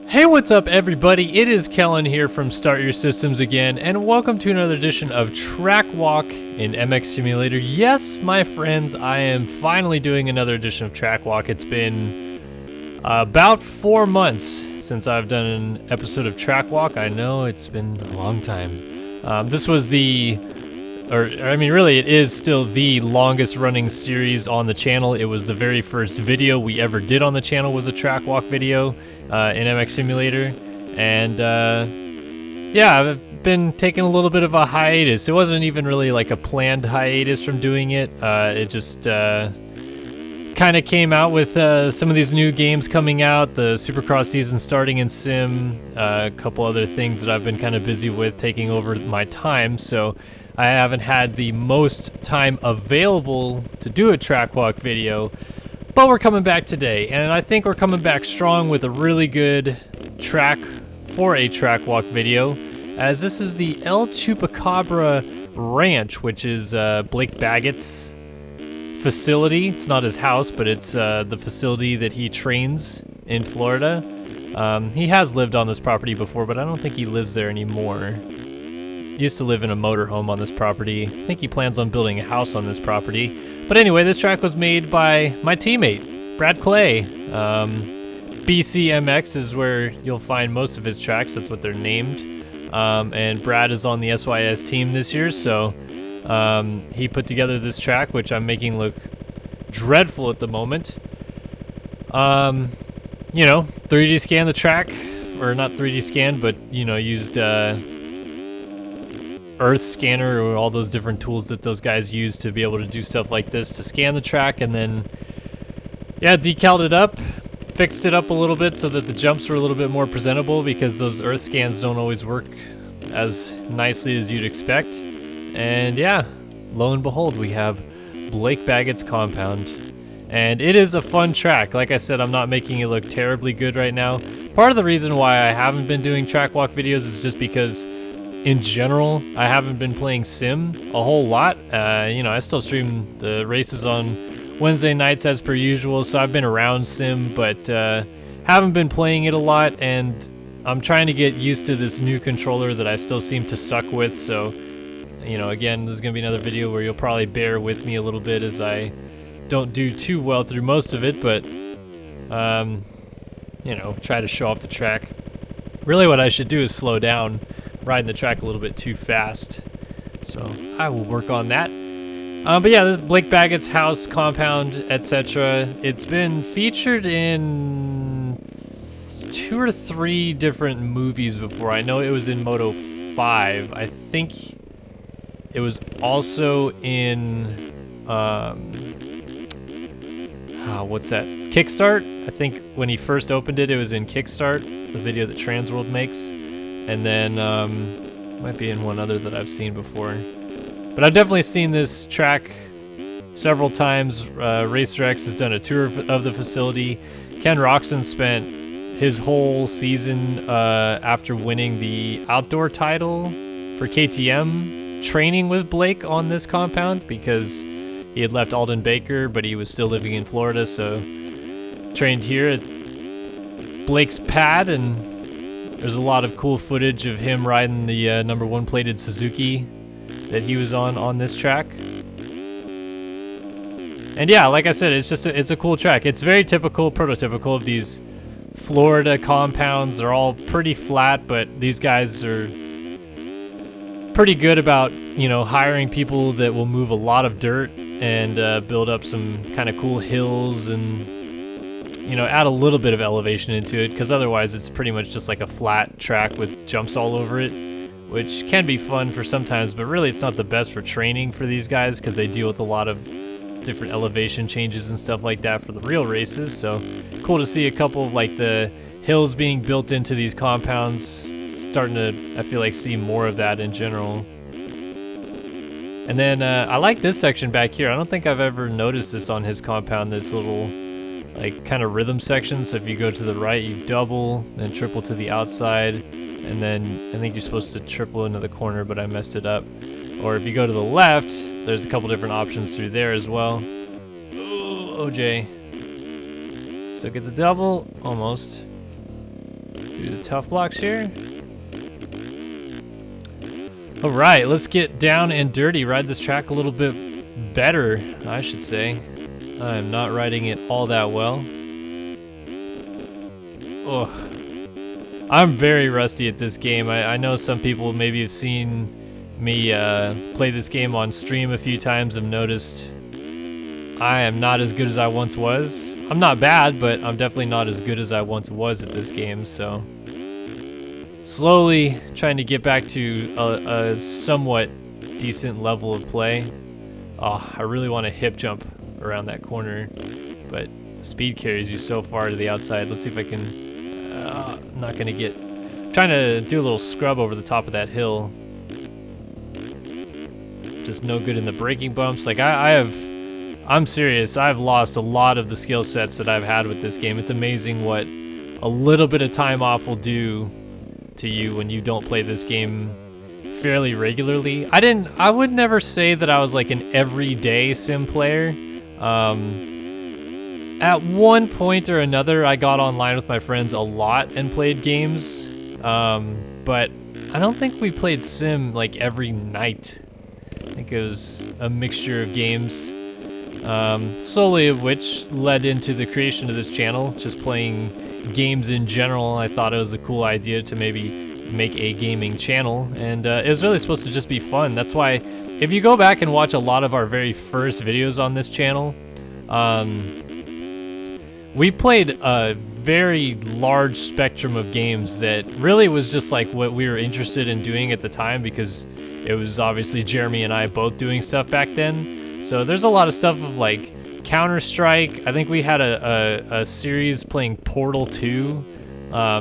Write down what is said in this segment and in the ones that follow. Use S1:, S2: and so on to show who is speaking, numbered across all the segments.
S1: Hey, what's up everybody? It is Kellen here from Start Your Systems again, and welcome to another edition of Track Walk in MX Simulator. Yes, my friends, I am finally doing another edition of Track Walk. It's been about 4 months since I've done an episode of Track Walk. I know it's been a long time. This was really it is still the longest running series on the channel. It was the very first video we ever did on the channel was a Track Walk video in MX Simulator. And yeah, I've been taking a little bit of a hiatus. It wasn't even really like a planned hiatus from doing it. It just kind of came out with some of these new games coming out, the Supercross season starting in Sim, a couple other things that I've been kind of busy with taking over my time, so I haven't had the most time available to do a track walk video, but we're coming back today, and I think we're coming back strong with a really good track for a track walk video, as this is the El Chupacabra Ranch, which is Blake Baggett's facility. It's not his house, but it's the facility that he trains in Florida. He has lived on this property before, but I don't think he lives there anymore. He used to live in a motorhome on this property. I think he plans on building a house on this property. But anyway, this track was made by my teammate, Brad Clay. BCMX is where you'll find most of his tracks. That's what they're named. And Brad is on the SYS team this year, so he put together this track, which I'm making look dreadful at the moment. 3D scan the track, or not 3D scan, but used Earth scanner or all those different tools that those guys use to be able to do stuff like this to scan the track, and then decaled it up, fixed it up a little bit so that the jumps were a little bit more presentable, because those Earth scans don't always work as nicely as you'd expect. And yeah, lo and behold, we have Blake Baggett's compound. And it is a fun track. Like I said, I'm not making it look terribly good right now. Part of the reason why I haven't been doing track walk videos is just because, in general, I haven't been playing Sim a whole lot. I still stream the races on Wednesday nights as per usual, so I've been around Sim, but haven't been playing it a lot, and I'm trying to get used to this new controller that I still seem to suck with, so again, this is going to be another video where you'll probably bear with me a little bit as I don't do too well through most of it, but, try to show off the track. Really what I should do is slow down, riding the track a little bit too fast. So I will work on that. But yeah, this is Blake Baggett's house, compound, etc. It's been featured in 2 or 3 different movies before. I know it was in Moto 5. I think it was also in what's that? Kickstart? I think when he first opened it, it was in Kickstart, the video that Transworld makes. And then might be in one other that I've seen before. But I've definitely seen this track several times. Racer X has done a tour of the facility. Ken Roxon spent his whole season after winning the outdoor title for KTM training with Blake on this compound, because he had left Alden Baker, but he was still living in Florida, so trained here at Blake's pad, and there's a lot of cool footage of him riding the #1 plated Suzuki that he was on this track. And yeah, like I said, it's a cool track. It's very typical, prototypical of these Florida compounds. They're all pretty flat, but these guys are pretty good about hiring people that will move a lot of dirt and build up some kind of cool hills and add a little bit of elevation into it, because otherwise it's pretty much just like a flat track with jumps all over it, which can be fun for sometimes, but really it's not the best for training for these guys, because they deal with a lot of different elevation changes and stuff like that for the real races. So cool to see a couple of like the hills being built into these compounds. Starting to, I feel like, see more of that in general. And then I like this section back here. I don't think I've ever noticed this on his compound, this little like kind of rhythm section. So if you go to the right, you double, then triple to the outside, and then I think you're supposed to triple into the corner, but I messed it up. Or if you go to the left, there's a couple different options through there as well. Ooh, OJ. Still get the double, almost. the tough blocks here. All right, let's get down and dirty. Ride this track a little bit better, I should say. I'm not riding it all that well. Ugh. I'm very rusty at this game. I know some people maybe have seen me play this game on stream a few times, have noticed I am not as good as I once was. I'm not bad, but I'm definitely not as good as I once was at this game, so slowly trying to get back to a somewhat decent level of play. Oh, I really want to hip jump around that corner, but speed carries you so far to the outside. Let's see if I can, not gonna get, trying to do a little scrub over the top of that hill. Just no good in the braking bumps. Like I'm serious, I've lost a lot of the skill sets that I've had with this game. It's amazing what a little bit of time off will do to you when you don't play this game fairly regularly. I would never say that I was like an everyday sim player. At one point or another, I got online with my friends a lot and played games, but I don't think we played sim like every night. I think it was a mixture of games, solely of which led into the creation of this channel, just playing games in general. I thought it was a cool idea to maybe make a gaming channel, and it was really supposed to just be fun. That's why if you go back and watch a lot of our very first videos on this channel, we played a very large spectrum of games that really was just like what we were interested in doing at the time, because it was obviously Jeremy and I both doing stuff back then. So there's a lot of stuff of like Counter-Strike. I think we had a series playing Portal 2.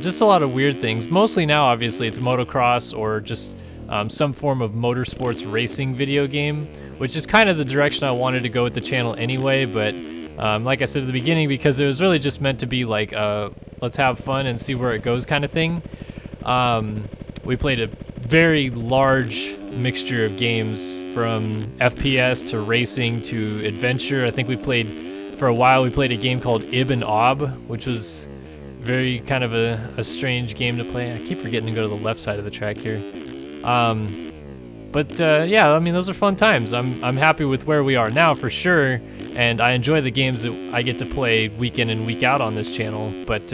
S1: Just a lot of weird things. Mostly now, obviously, it's motocross or just some form of motorsports racing video game, which is kind of the direction I wanted to go with the channel anyway, but like I said at the beginning, because it was really just meant to be like let's have fun and see where it goes kind of thing. We played a very large mixture of games, from FPS to racing to adventure. I think for a while we played a game called Ib and Ob, which was very kind of a strange game to play. I keep forgetting to go to the left side of the track here. But yeah, I mean, those are fun times. I'm happy with where we are now for sure, and I enjoy the games that I get to play week in and week out on this channel. But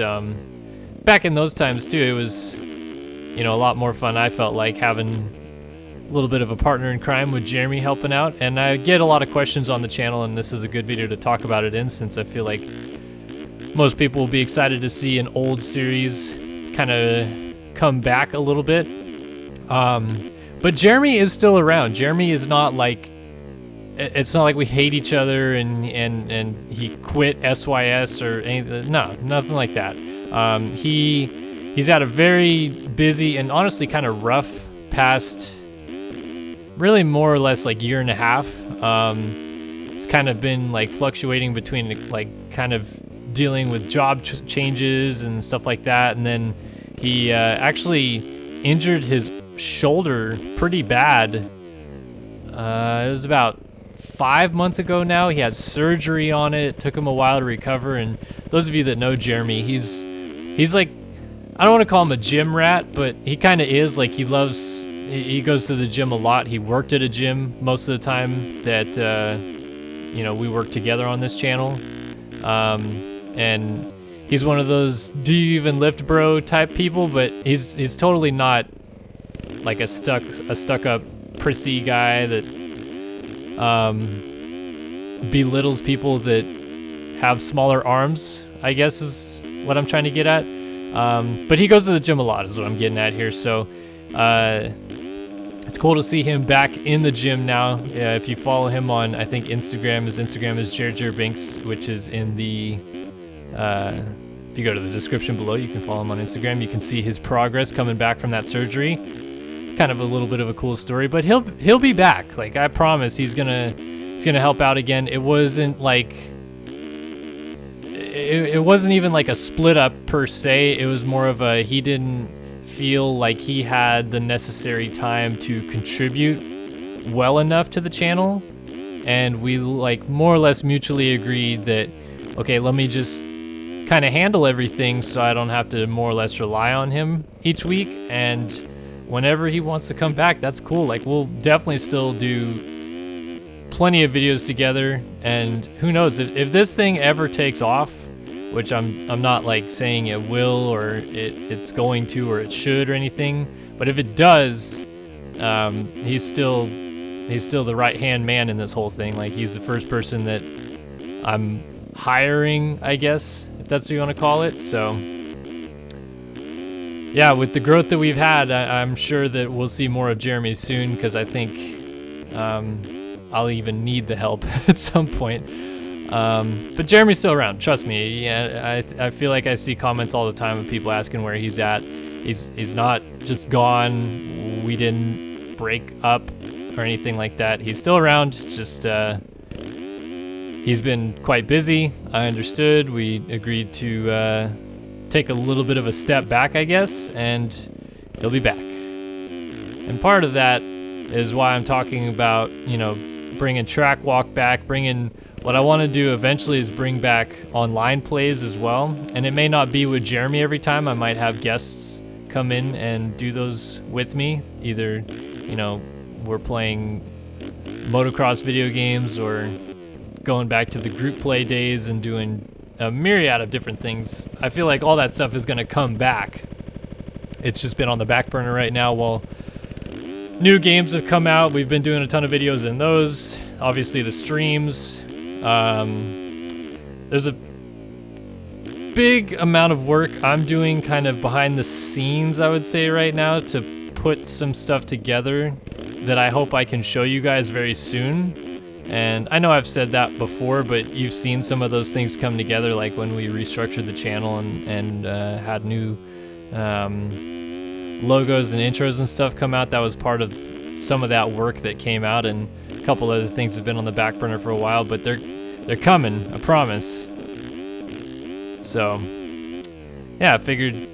S1: back in those times too, it was, you know, a lot more fun. I felt like having a little bit of a partner in crime with Jeremy helping out, and I get a lot of questions on the channel, and this is a good video to talk about it in, since I feel like most people will be excited to see an old series kind of come back a little bit. But Jeremy is still around. Jeremy is not like, it's not like we hate each other and he quit SYS or anything. No, nothing like that. He's had a very busy and honestly kind of rough past, really more or less like year and a half. It's kind of been like fluctuating between like kind of dealing with job changes and stuff like that, and then he actually injured his shoulder pretty bad. It was about 5 months ago now. He had surgery on it. It took him a while to recover, and those of you that know Jeremy, he's like, I don't want to call him a gym rat, but he kind of is. Like, he goes to the gym a lot. He worked at a gym most of the time that you know, we worked together on this channel. And he's one of those "do you even lift, bro" type people, but he's totally not like a stuck-up prissy guy that belittles people that have smaller arms, I guess is what I'm trying to get at. But he goes to the gym a lot is what I'm getting at here, so it's cool to see him back in the gym now. If you follow him on, I think Instagram, his Instagram is JerJerBinks, which is in the if you go to the description below, you can follow him on Instagram. You can see his progress coming back from that surgery. Kind of a little bit of a cool story, but he'll be back. Like, I promise, he's gonna help out again. It wasn't like it wasn't even like a split up per se. It was more of a, he didn't feel like he had the necessary time to contribute well enough to the channel, and we like more or less mutually agreed that, okay, let me just kind of handle everything so I don't have to more or less rely on him each week. And whenever he wants to come back, that's cool. Like, we'll definitely still do plenty of videos together. And who knows, if this thing ever takes off, which I'm not like saying it will or it's going to or it should or anything, but if it does, he's still the right-hand man in this whole thing. Like, he's the first person that I'm hiring, I guess, if that's what you want to call it. So yeah, with the growth that we've had, I'm sure that we'll see more of Jeremy soon, because I think I'll even need the help at some point. But Jeremy's still around, trust me. Yeah, I feel like I see comments all the time of people asking where he's at. He's not just gone. We didn't break up or anything like that. He's still around. It's just he's been quite busy. I understood. We agreed to take a little bit of a step back, I guess, and he'll be back. And part of that is why I'm talking about, you know, bringing Track Walk back, what I want to do eventually is bring back online plays as well. And it may not be with Jeremy every time. I might have guests come in and do those with me. Either, you know, we're playing motocross video games or going back to the group play days and doing a myriad of different things. I feel like all that stuff is going to come back. It's just been on the back burner right now while new games have come out. We've been doing a ton of videos in those. Obviously the streams. There's a big amount of work I'm doing kind of behind the scenes, I would say, right now, to put some stuff together that I hope I can show you guys very soon. And I know I've said that before, but you've seen some of those things come together, like when we restructured the channel and had new logos and intros and stuff come out. That was part of some of that work that came out, and a couple other things have been on the back burner for a while, but they're coming, I promise. So yeah, I figured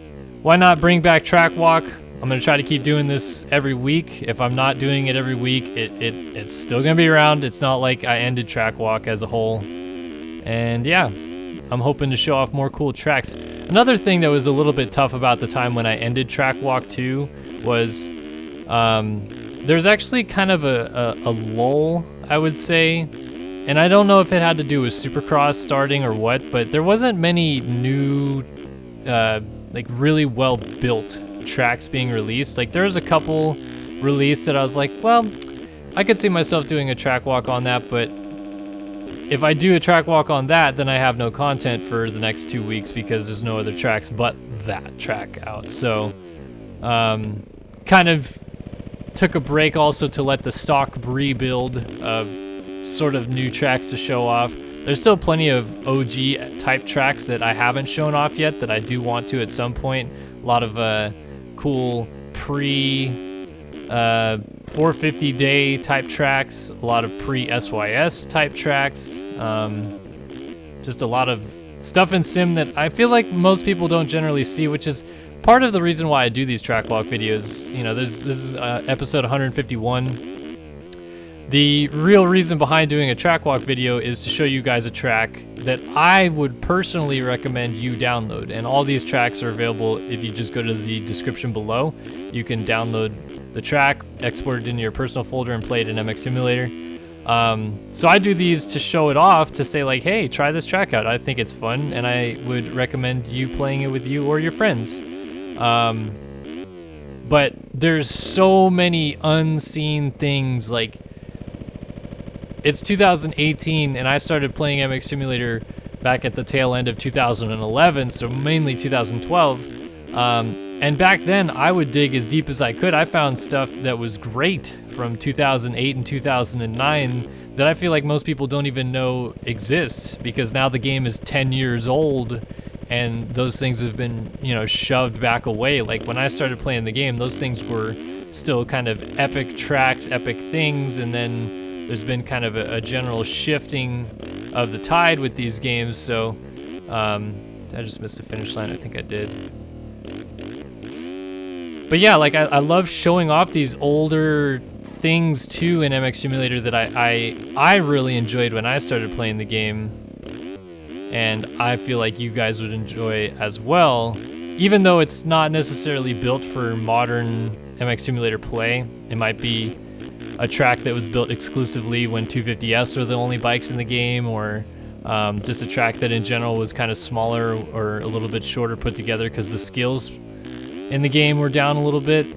S1: why not bring back Track Walk. I'm gonna try to keep doing this every week. If I'm not doing it every week, it's still gonna be around. It's not like I ended Track Walk as a whole. And yeah, I'm hoping to show off more cool tracks. Another thing that was a little bit tough about the time when I ended Track Walk 2 was there's actually kind of a lull, I would say. And I don't know if it had to do with Supercross starting or what, but there wasn't many new, like really well-built tracks being released. Like, there was a couple released that I was like, well, I could see myself doing a track walk on that, but if I do a track walk on that, then I have no content for the next 2 weeks because there's no other tracks but that track out. So kind of took a break also to let the stock rebuild of sort of new tracks to show off. There's still plenty of OG type tracks that I haven't shown off yet that I do want to at some point. A lot of cool pre 450 day type tracks, a lot of pre SYS type tracks, just a lot of stuff in sim that I feel like most people don't generally see, which is part of the reason why I do these track walk videos. You know, this is episode 151. The real reason behind doing a track walk video is to show you guys a track that I would personally recommend you download. And all these tracks are available if you just go to the description below. You can download the track, export it into your personal folder, and play it in MX Simulator. So I do these to show it off, to say like, hey, try this track out. I think it's fun, and I would recommend you playing it with you or your friends. But there's so many unseen things. Like, it's 2018, and I started playing MX Simulator back at the tail end of 2011, so mainly 2012. And back then, I would dig as deep as I could. I found stuff that was great from 2008 and 2009 that I feel like most people don't even know exists, because now the game is 10 years old, and those things have been, you know, shoved back away. Like, when I started playing the game, those things were still kind of epic tracks, epic things, and then there's been kind of a general shifting of the tide with these games. So I just missed the finish line. I think I did. But yeah, like, I love showing off these older things too in MX Simulator that I really enjoyed when I started playing the game. and I feel like you guys would enjoy as well. Even though it's not necessarily built for modern MX Simulator play, it might be a track that was built exclusively when 250S were the only bikes in the game, or just a track that in general was kind of smaller or a little bit shorter put together because the skills in the game were down a little bit.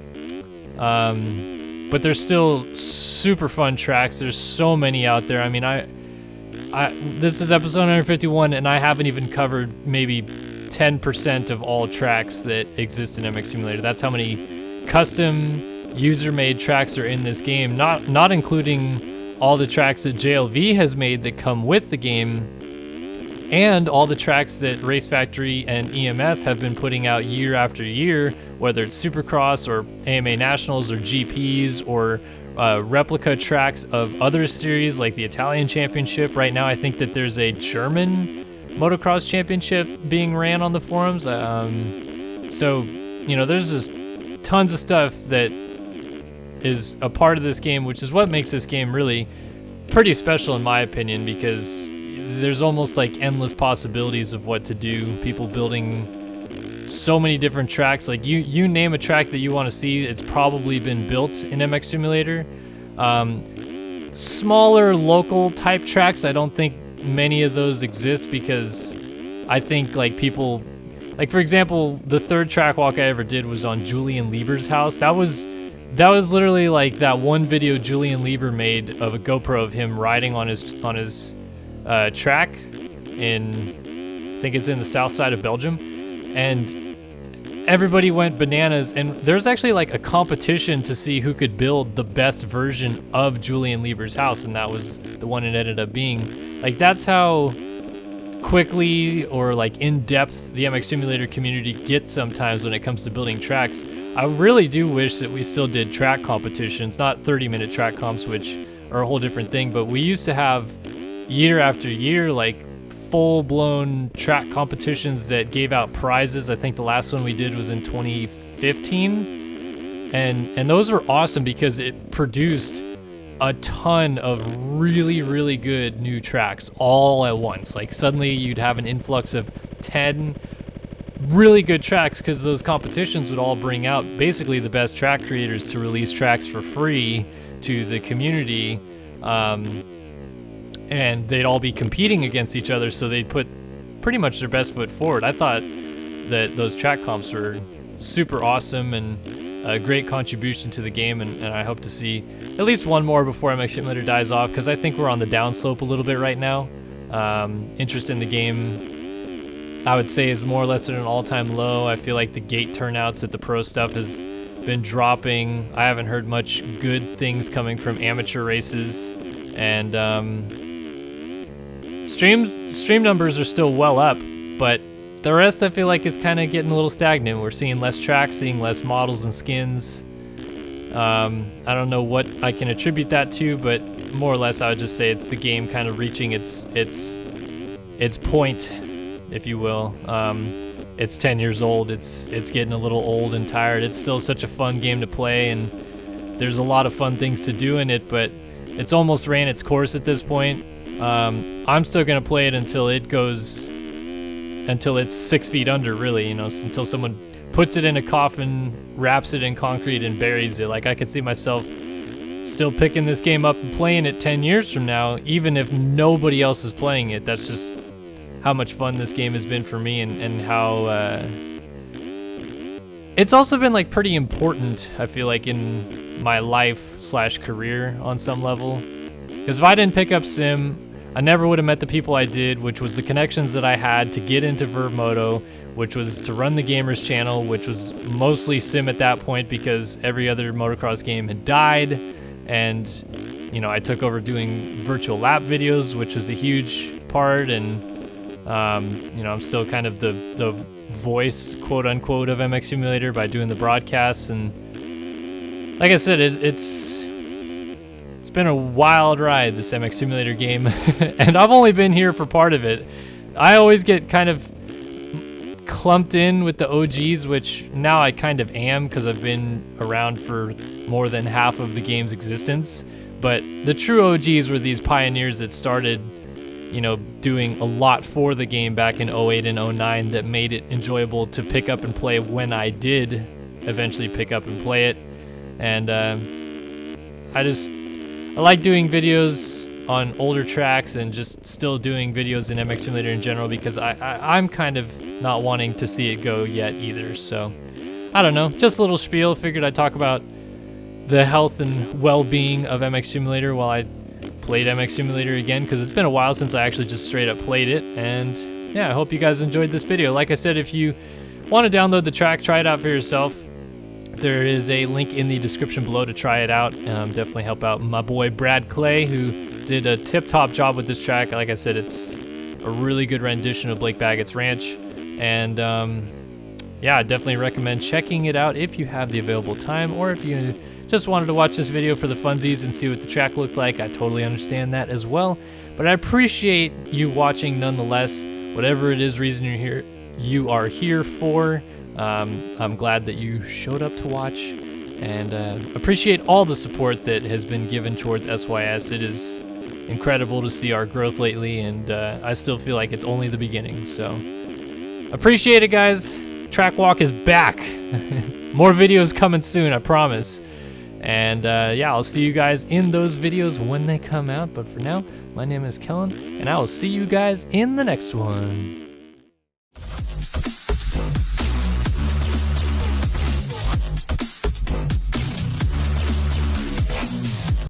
S1: But there's still super fun tracks. There's so many out there. I mean, this is episode 151, and I haven't even covered maybe 10% of all tracks that exist in MX Simulator. That's how many custom user-made tracks are in this game, not including all the tracks that JLV has made that come with the game, and all the tracks that Race Factory and EMF have been putting out year after year, whether it's Supercross or AMA Nationals or GPs or replica tracks of other series like the Italian Championship. Right now I think that there's a German motocross championship being ran on the forums. So, you know, there's just tons of stuff that is a part of this game, which is what makes this game really pretty special in my opinion, because there's almost like endless possibilities of what to do. People building so many different tracks. Like you name a track that you want to see, it's probably been built in MX Simulator. Smaller local type tracks, I don't think many of those exist, because I think like people, like for example, the third track walk I ever did was on Julian Lieber's house. That was literally like that one video Julian Lieber made of a GoPro of him riding on his track in, I think it's in the south side of Belgium, and everybody went bananas, and there's actually like a competition to see who could build the best version of Julian Lieber's house, and that was the one it ended up being. Like, that's how quickly or like in depth the MX Simulator community gets sometimes when it comes to building tracks. I really do wish that we still did track competitions, not 30-minute track comps, which are a whole different thing, but we used to have year after year like full-blown track competitions that gave out prizes. I think the last one we did was in 2015, and those were awesome because it produced a ton of really good new tracks all at once. Like suddenly you'd have an influx of 10 really good tracks, because those competitions would all bring out basically the best track creators to release tracks for free to the community, and they'd all be competing against each other, so they'd put pretty much their best foot forward. I thought that those track comps were super awesome and a great contribution to the game, and I hope to see at least one more before MX Simulator dies off, because I think we're on the downslope a little bit right now. Interest in the game, I would say, is more or less at an all-time low. I feel like the gate turnouts at the pro stuff has been dropping. I haven't heard much good things coming from amateur races, and stream numbers are still well up, but the rest I feel like is kind of getting a little stagnant. We're seeing less tracks, seeing less models and skins. I don't know what I can attribute that to, but more or less I would just say it's the game kind of reaching its point, if you will. It's 10 years old. It's getting a little old and tired. It's still such a fun game to play, and there's a lot of fun things to do in it, but it's almost ran its course at this point. I'm still gonna play it until it's 6 feet under, really, you know, until someone puts it in a coffin, wraps it in concrete, and buries it. Like, I could see myself still picking this game up and playing it 10 years from now, even if nobody else is playing it. That's just how much fun this game has been for me, and how it's also been like pretty important, I feel like, in my life/career on some level. Because if I didn't pick up Sim, I never would have met the people I did, which was the connections that I had to get into Verve Moto, which was to run the Gamers channel, which was mostly Sim at that point because every other motocross game had died. And, you know, I took over doing virtual lap videos, which was a huge part, and you know, I'm still kind of the voice, quote unquote, of MX Simulator by doing the broadcasts. And like I said, it's been a wild ride, this MX Simulator game, and I've only been here for part of it. I always get kind of clumped in with the OGs, which now I kind of am because I've been around for more than half of the game's existence. But the true OGs were these pioneers that started, you know, doing a lot for the game back in 08 and 09 that made it enjoyable to pick up and play when I did eventually pick up and play it. And I like doing videos on older tracks and just still doing videos in MX Simulator in general, because I'm kind of not wanting to see it go yet either. So I don't know, just a little spiel. Figured I'd talk about the health and well-being of MX Simulator while I played MX Simulator again, because it's been a while since I actually just straight up played it. And yeah, I hope you guys enjoyed this video. Like I said, if you want to download the track, try it out for yourself, there is a link in the description below to try it out. Definitely help out my boy Brad Clay, who did a tip-top job with this track. Like I said, it's a really good rendition of Blake Baggett's Ranch. And yeah, I definitely recommend checking it out if you have the available time, or if you just wanted to watch this video for the funsies and see what the track looked like. I totally understand that as well. But I appreciate you watching nonetheless. Whatever it is reason you are here for. I'm glad that you showed up to watch, and appreciate all the support that has been given towards SYS. It is incredible to see our growth lately, and I still feel like it's only the beginning. So appreciate it, guys. Track Walk is back. More videos coming soon, I promise. And yeah, I'll see you guys in those videos when they come out. But for now, my name is Kellen, and I will see you guys in the next one.